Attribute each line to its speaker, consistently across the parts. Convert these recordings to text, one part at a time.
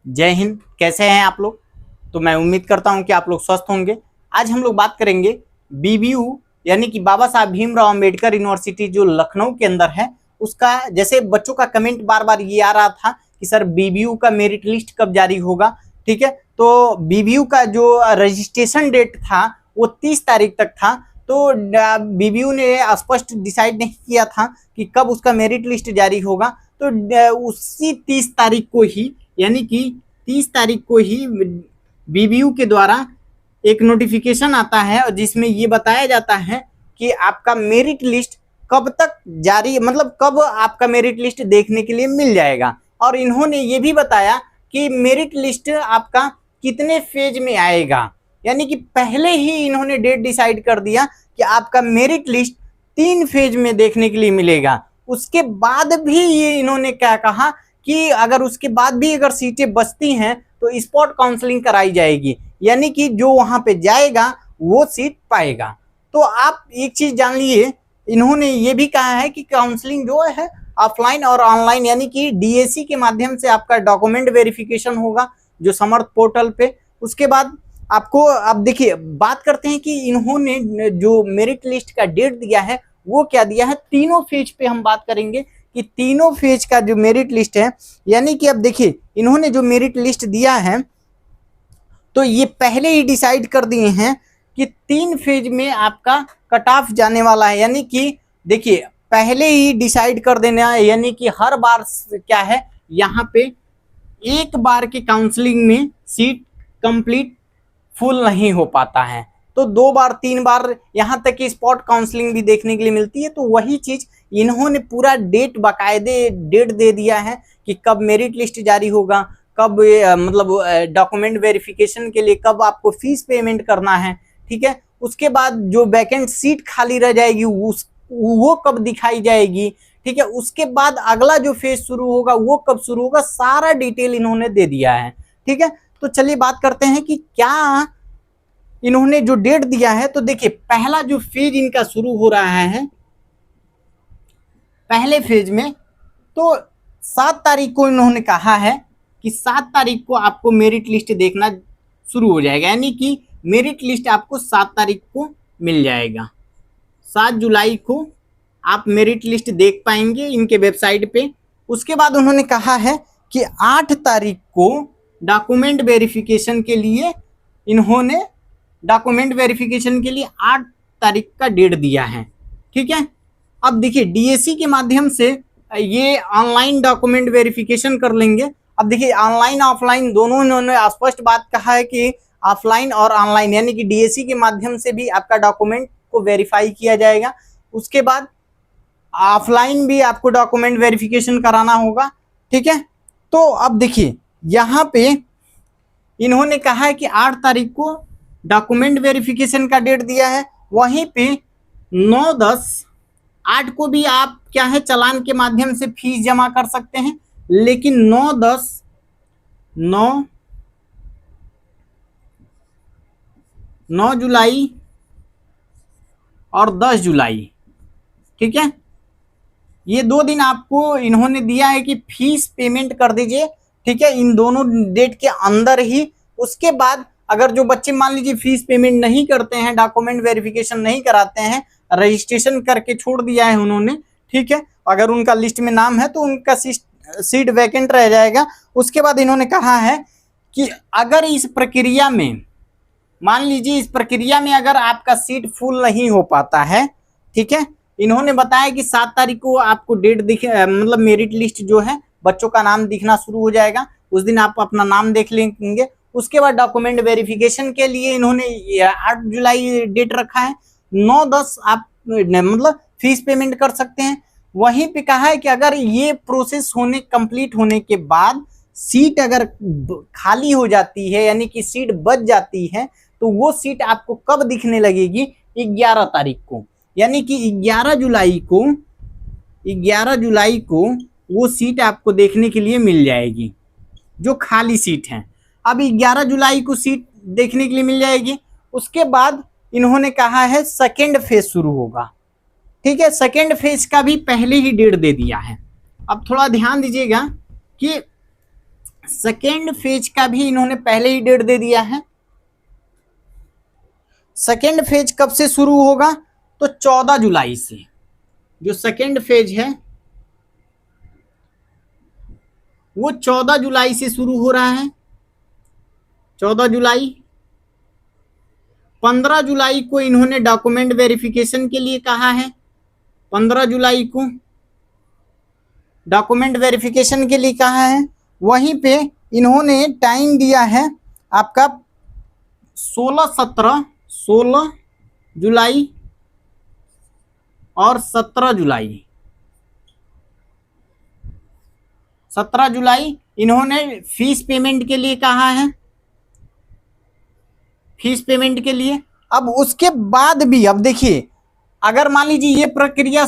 Speaker 1: जय हिंद। कैसे हैं आप लोग? तो मैं उम्मीद करता हूं कि आप लोग स्वस्थ होंगे। आज हम लोग बात करेंगे बीबीयू यानी कि बाबा साहब भीमराव अंबेडकर यूनिवर्सिटी जो लखनऊ के अंदर है उसका। जैसे बच्चों का कमेंट बार बार ये आ रहा था कि सर बीबीयू का मेरिट लिस्ट कब जारी होगा। ठीक है, तो बीबीयू का जो रजिस्ट्रेशन डेट था वो 30 तारीख तक था। तो बीबीयू ने स्पष्ट डिसाइड नहीं किया था कि कब उसका मेरिट लिस्ट जारी होगा। तो उसी 30 तारीख को ही यानी कि 30 तारीख को ही बीबीयू के द्वारा एक नोटिफिकेशन आता है और जिसमें ये बताया जाता है कि आपका मेरिट लिस्ट कब तक जारी, मतलब कब आपका मेरिट लिस्ट देखने के लिए मिल जाएगा। और इन्होंने ये भी बताया कि मेरिट लिस्ट आपका कितने फेज में आएगा, यानी कि पहले ही इन्होंने डेट डिसाइड कर दिया कि आपका मेरिट लिस्ट 3 फेज में देखने के लिए मिलेगा। उसके बाद भी ये इन्होंने क्या कहा कि अगर उसके बाद भी अगर सीटें बचती हैं तो स्पॉट काउंसलिंग कराई जाएगी, यानी कि जो वहां पे जाएगा वो सीट पाएगा। तो आप एक चीज जान लिए, इन्होंने ये भी कहा है कि काउंसलिंग जो है ऑफलाइन और ऑनलाइन यानी कि डीएसी के माध्यम से आपका डॉक्यूमेंट वेरिफिकेशन होगा जो समर्थ पोर्टल पे। उसके बाद आपको अब देखिए बात करते हैं कि इन्होंने जो मेरिट लिस्ट का डेट दिया है वो क्या दिया है। तीनों फेज पे हम बात करेंगे कि तीनों फेज का जो मेरिट लिस्ट है, यानी कि अब देखिए इन्होंने जो मेरिट लिस्ट दिया है तो ये पहले ही डिसाइड कर दिए हैं कि 3 फेज में आपका कट ऑफ जाने वाला है। यानी कि देखिए पहले ही डिसाइड कर देना है, यानी कि हर बार क्या है यहाँ पे एक बार के काउंसलिंग में सीट कंप्लीट फुल नहीं हो पाता है, तो 2 बार 3 बार यहाँ तक कि स्पॉट काउंसलिंग भी देखने के लिए मिलती है। तो वही चीज इन्होंने पूरा डेट बाकायदे डेट दे दिया है कि कब मेरिट लिस्ट जारी होगा, कब मतलब डॉक्यूमेंट वेरिफिकेशन के लिए कब आपको फीस पेमेंट करना है। ठीक है, उसके बाद जो वैकेंट सीट खाली रह जाएगी वो कब दिखाई जाएगी। ठीक है, उसके बाद अगला जो फेज शुरू होगा वो कब शुरू होगा, सारा डिटेल इन्होंने दे दिया है। ठीक है, तो चलिए बात करते हैं कि क्या इन्होंने जो डेट दिया है। तो देखिए पहला जो फेज इनका शुरू हो रहा है पहले फेज में, तो 7 तारीख को इन्होंने कहा है कि 7 तारीख को आपको मेरिट लिस्ट देखना शुरू हो जाएगा, यानी कि मेरिट लिस्ट आपको 7 तारीख को मिल जाएगा। 7 जुलाई को आप मेरिट लिस्ट देख पाएंगे इनके वेबसाइट पे। उसके बाद उन्होंने कहा है कि 8 तारीख को डॉक्यूमेंट वेरिफिकेशन के लिए इन्होंने 8 तारीख का डेट दिया है। ठीक है, अब देखिए डीएसी के माध्यम से ये ऑनलाइन डॉक्यूमेंट वेरिफिकेशन कर लेंगे। अब देखिए ऑनलाइन ऑफलाइन दोनों इन्होंने स्पष्ट बात कहा है कि ऑफलाइन और ऑनलाइन, यानी कि डीएसी के माध्यम से भी आपका डॉक्यूमेंट को वेरीफाई किया जाएगा। उसके बाद ऑफलाइन भी आपको डॉक्यूमेंट वेरिफिकेशन कराना होगा। ठीक है, तो अब देखिए यहाँ पे इन्होंने कहा है कि 8 तारीख को डॉक्यूमेंट वेरिफिकेशन का डेट दिया है। वहीं पे 9/10/8 को भी आप क्या है चालान के माध्यम से फीस जमा कर सकते हैं, लेकिन 9 जुलाई और 10 जुलाई, ठीक है, ये 2 दिन आपको इन्होंने दिया है कि फीस पेमेंट कर दीजिए। ठीक है, इन दोनों डेट के अंदर ही। उसके बाद अगर जो बच्चे मान लीजिए फीस पेमेंट नहीं करते हैं, डॉक्यूमेंट वेरिफिकेशन नहीं कराते हैं, रजिस्ट्रेशन करके छोड़ दिया है उन्होंने, ठीक है, अगर उनका लिस्ट में नाम है तो उनका सीट वैकेंट रह जाएगा। उसके बाद इन्होंने कहा है कि अगर इस प्रक्रिया में मान लीजिए इस प्रक्रिया में अगर आपका सीट फुल नहीं हो पाता है, ठीक है, इन्होंने बताया कि 7 तारीख को आपको डेट मतलब मेरिट लिस्ट जो है बच्चों का नाम दिखना शुरू हो जाएगा। उस दिन आप अपना नाम देख लेंगे। उसके बाद डॉक्यूमेंट वेरिफिकेशन के लिए इन्होंने 8 जुलाई डेट रखा है। 9/10 आप मतलब फीस पेमेंट कर सकते हैं। वहीं पे कहा है कि अगर ये प्रोसेस कंप्लीट होने के बाद सीट अगर खाली हो जाती है, यानी कि सीट बच जाती है, तो वो सीट आपको कब दिखने लगेगी, 11 तारीख को, यानी कि 11 जुलाई को वो सीट आपको देखने के लिए मिल जाएगी जो खाली सीट है। अब 11 जुलाई को सीट देखने के लिए मिल जाएगी। उसके बाद इन्होंने कहा है सेकेंड फेज शुरू होगा। ठीक है, सेकेंड फेज का भी पहले ही डेट दे दिया है। अब थोड़ा ध्यान दीजिएगा कि सेकेंड फेज का भी इन्होंने पहले ही डेट दे दिया है। सेकेंड फेज कब से शुरू होगा? तो 14 जुलाई से। जो सेकेंड फेज है वो 14 जुलाई से शुरू हो रहा है। 14 जुलाई। 15 जुलाई को इन्होंने डॉक्यूमेंट वेरिफिकेशन के लिए कहा है। 15 जुलाई को डॉक्यूमेंट वेरिफिकेशन के लिए कहा है। वहीं पे इन्होंने टाइम दिया है आपका 16 जुलाई और 17 जुलाई। 17 जुलाई इन्होंने फीस पेमेंट के लिए कहा है। फीस पेमेंट के लिए। अब उसके बाद भी, अब देखिए, अगर मान लीजिए ये प्रक्रिया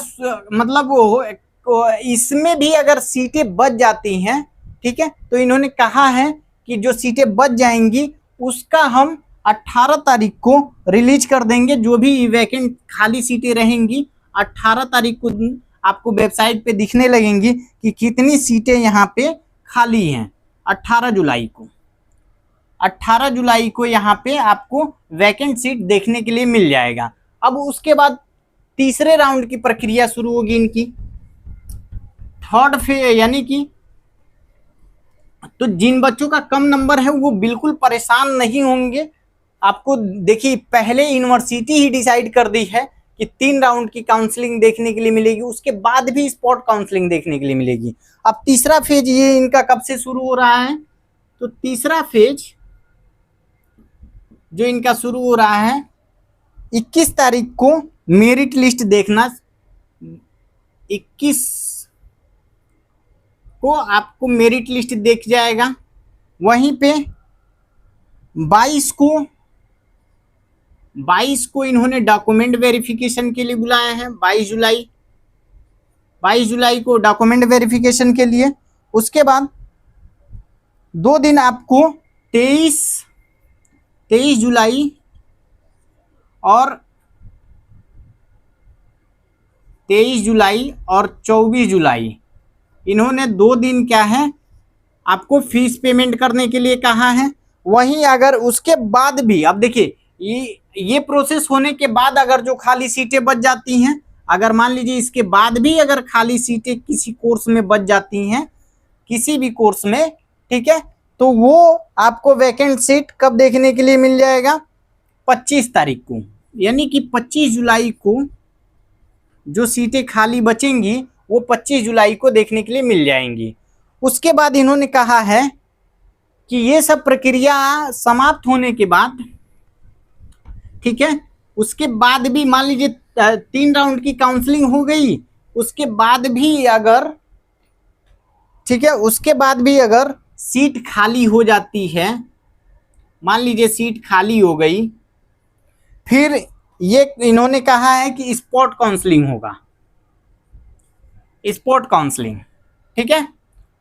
Speaker 1: मतलब इसमें भी अगर सीटें बच जाती हैं, ठीक है, तो इन्होंने कहा है कि जो सीटें बच जाएंगी उसका हम 18 तारीख को रिलीज कर देंगे। जो भी वैकेंट खाली सीटें रहेंगी 18 तारीख को आपको वेबसाइट पे दिखने लगेंगी कि कितनी सीटें यहाँ पे खाली हैं। 18 जुलाई को यहाँ पे आपको वैकेंट सीट देखने के लिए मिल जाएगा। अब उसके बाद तीसरे राउंड की प्रक्रिया शुरू होगी इनकी, थर्ड फेज, यानी कि तो जिन बच्चों का कम नंबर है वो बिल्कुल परेशान नहीं होंगे। आपको देखिए पहले यूनिवर्सिटी ही डिसाइड कर दी है कि 3 राउंड की काउंसलिंग देखने के लिए मिलेगी, उसके बाद भी स्पॉट काउंसलिंग देखने के लिए मिलेगी। अब तीसरा फेज ये इनका कब से शुरू हो रहा है? तो तीसरा फेज जो इनका शुरू हो रहा है 21 तारीख को मेरिट लिस्ट देखना। 21 को आपको मेरिट लिस्ट देख जाएगा। वहीं पे 22 को इन्होंने डॉक्यूमेंट वेरिफिकेशन के लिए बुलाया है। 22 जुलाई को डॉक्यूमेंट वेरिफिकेशन के लिए। उसके बाद 2 दिन आपको 23 जुलाई और 24 जुलाई इन्होंने 2 दिन क्या है आपको फीस पेमेंट करने के लिए कहा है। वहीं अगर उसके बाद भी, अब देखिए ये प्रोसेस होने के बाद अगर जो खाली सीटें बच जाती हैं, अगर मान लीजिए इसके बाद भी अगर खाली सीटें किसी कोर्स में बच जाती हैं, किसी भी कोर्स में, ठीक है, तो वो आपको वैकेंट सीट कब देखने के लिए मिल जाएगा? 25 तारीख को। यानी कि 25 जुलाई को जो सीटें खाली बचेंगी वो 25 जुलाई को देखने के लिए मिल जाएंगी। उसके बाद इन्होंने कहा है कि ये सब प्रक्रिया समाप्त होने के बाद, ठीक है, उसके बाद भी मान लीजिए 3 राउंड की काउंसलिंग हो गई, उसके बाद भी अगर, ठीक है, उसके बाद भी अगर सीट खाली हो जाती है, मान लीजिए सीट खाली हो गई, फिर ये इन्होंने कहा है कि स्पॉट काउंसलिंग होगा। स्पॉट काउंसलिंग, ठीक है।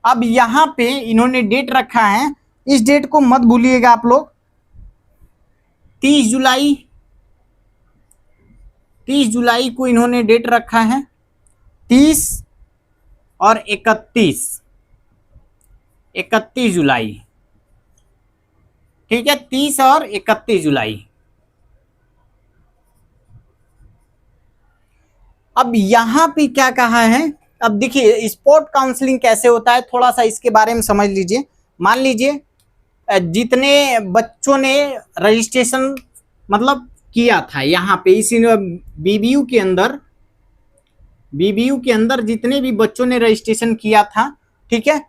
Speaker 1: अब यहां पे इन्होंने डेट रखा है, इस डेट को मत भूलिएगा आप लोग। 30 जुलाई को इन्होंने डेट रखा है। 30 और 31 जुलाई, ठीक है, 30 और 31 जुलाई। अब यहां पे क्या कहा है? अब देखिए स्पॉट काउंसलिंग कैसे होता है, थोड़ा सा इसके बारे में समझ लीजिए। मान लीजिए जितने बच्चों ने रजिस्ट्रेशन मतलब किया था यहाँ पे इस बीबीयू के अंदर जितने भी बच्चों ने रजिस्ट्रेशन किया था, ठीक है,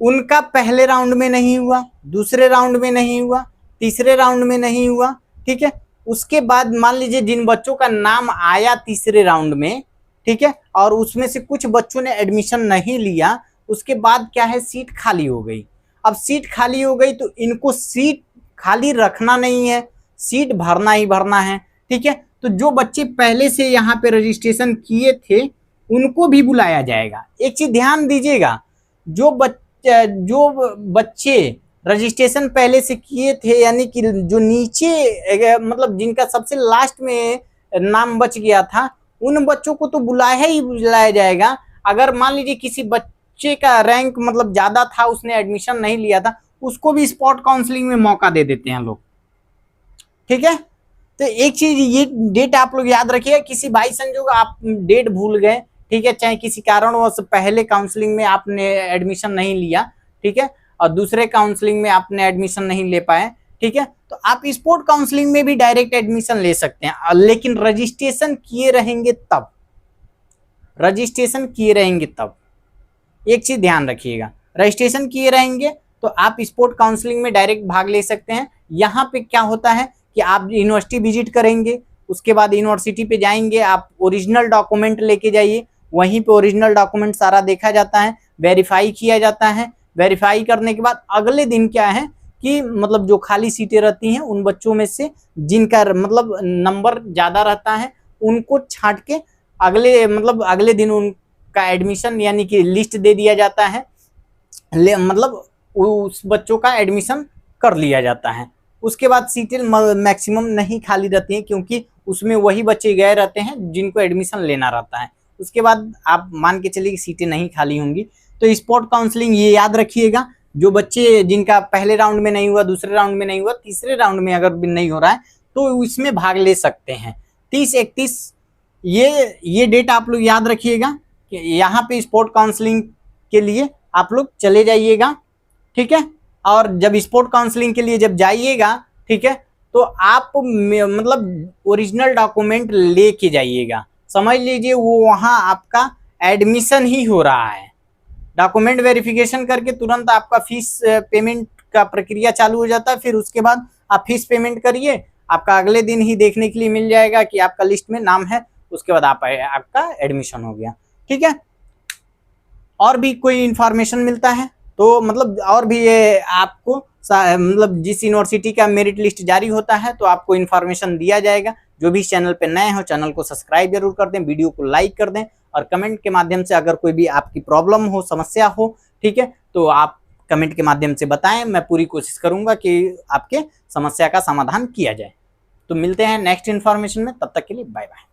Speaker 1: उनका पहले राउंड में नहीं हुआ, दूसरे राउंड में नहीं हुआ, तीसरे राउंड में नहीं हुआ, ठीक है। उसके बाद मान लीजिए जिन बच्चों का नाम आया तीसरे राउंड में, ठीक है, और उसमें से कुछ बच्चों ने एडमिशन नहीं लिया, उसके बाद क्या है, सीट खाली हो गई। अब सीट खाली हो गई तो इनको सीट खाली रखना नहीं है, सीट भरना ही भरना है, ठीक है। तो जो बच्चे पहले से यहाँ पे रजिस्ट्रेशन किए थे उनको भी बुलाया जाएगा। एक चीज ध्यान दीजिएगा, जो बच्चे रजिस्ट्रेशन पहले से किए थे, यानी कि जो नीचे मतलब जिनका सबसे लास्ट में नाम बच गया था, उन बच्चों को तो बुलाया ही बुलाया जाएगा। अगर मान लीजिए किसी बच्चे का रैंक मतलब ज्यादा था, उसने एडमिशन नहीं लिया था, उसको भी स्पॉट काउंसलिंग में मौका दे देते हैं लोग। ठीक है, तो एक चीज ये डेट आप लोग याद रखिए, किसी बाई संजोग आप डेट भूल गए, ठीक है, चाहे किसी कारणवश पहले काउंसलिंग में आपने एडमिशन नहीं लिया, ठीक है, और दूसरे काउंसलिंग में आपने एडमिशन नहीं ले पाए, ठीक है, तो आप स्पोर्ट काउंसलिंग में भी डायरेक्ट एडमिशन ले सकते हैं, लेकिन रजिस्ट्रेशन किए रहेंगे तब, रजिस्ट्रेशन किए रहेंगे तब। एक चीज ध्यान रखिएगा, रजिस्ट्रेशन किए रहेंगे तो आप स्पोर्ट काउंसलिंग में डायरेक्ट भाग ले सकते हैं। यहाँ पे क्या होता है कि आप यूनिवर्सिटी विजिट करेंगे, उसके बाद यूनिवर्सिटी पे जाएंगे, आप ओरिजिनल डॉक्यूमेंट लेके जाइए, वहीं पे ओरिजिनल डॉक्यूमेंट सारा देखा जाता है, वेरीफाई किया जाता है। वेरीफाई करने के बाद अगले दिन क्या है कि मतलब जो खाली सीटें रहती हैं उन बच्चों में से जिनका मतलब नंबर ज्यादा रहता है उनको छांट के अगले दिन उनका एडमिशन यानी कि लिस्ट दे दिया जाता है, मतलब उस बच्चों का एडमिशन कर लिया जाता है। उसके बाद सीटें मैक्सिमम नहीं खाली रहती हैं क्योंकि उसमें वही बच्चे गए रहते हैं जिनको एडमिशन लेना रहता है। उसके बाद आप मान के चलिए कि सीटें नहीं खाली होंगी। तो स्पॉट काउंसलिंग ये याद रखिएगा, जो बच्चे जिनका पहले राउंड में नहीं हुआ, दूसरे राउंड में नहीं हुआ, तीसरे राउंड में अगर भी नहीं हो रहा है तो इसमें भाग ले सकते हैं। 30-31 ये डेट आप लोग याद रखिएगा कि यहाँ पे स्पोर्ट काउंसलिंग के लिए आप लोग चले जाइएगा, ठीक है। और जब स्पोर्ट काउंसलिंग के लिए जब जाइएगा, ठीक है, तो आप मतलब ओरिजिनल डॉक्यूमेंट लेके जाइएगा। समझ लीजिए वो वहाँ आपका एडमिशन ही हो रहा है, डॉक्यूमेंट वेरिफिकेशन करके तुरंत आपका फीस पेमेंट का प्रक्रिया चालू हो जाता है। फिर उसके बाद आप फीस पेमेंट करिए, आपका अगले दिन ही देखने के लिए मिल जाएगा कि आपका लिस्ट में नाम है, उसके बाद आपका एडमिशन हो गया, ठीक है। और भी कोई इंफॉर्मेशन मिलता है तो मतलब और भी ये आपको मतलब जिस यूनिवर्सिटी का मेरिट लिस्ट जारी होता है तो आपको इन्फॉर्मेशन दिया जाएगा। जो भी चैनल पे नए हो चैनल को सब्सक्राइब जरूर कर दें, वीडियो को लाइक कर दें और कमेंट के माध्यम से अगर कोई भी आपकी प्रॉब्लम हो, समस्या हो, ठीक है, तो आप कमेंट के माध्यम से बताएं। मैं पूरी कोशिश करूंगा कि आपके समस्या का समाधान किया जाए। तो मिलते हैं नेक्स्ट इन्फॉर्मेशन में, तब तक के लिए बाय बाय।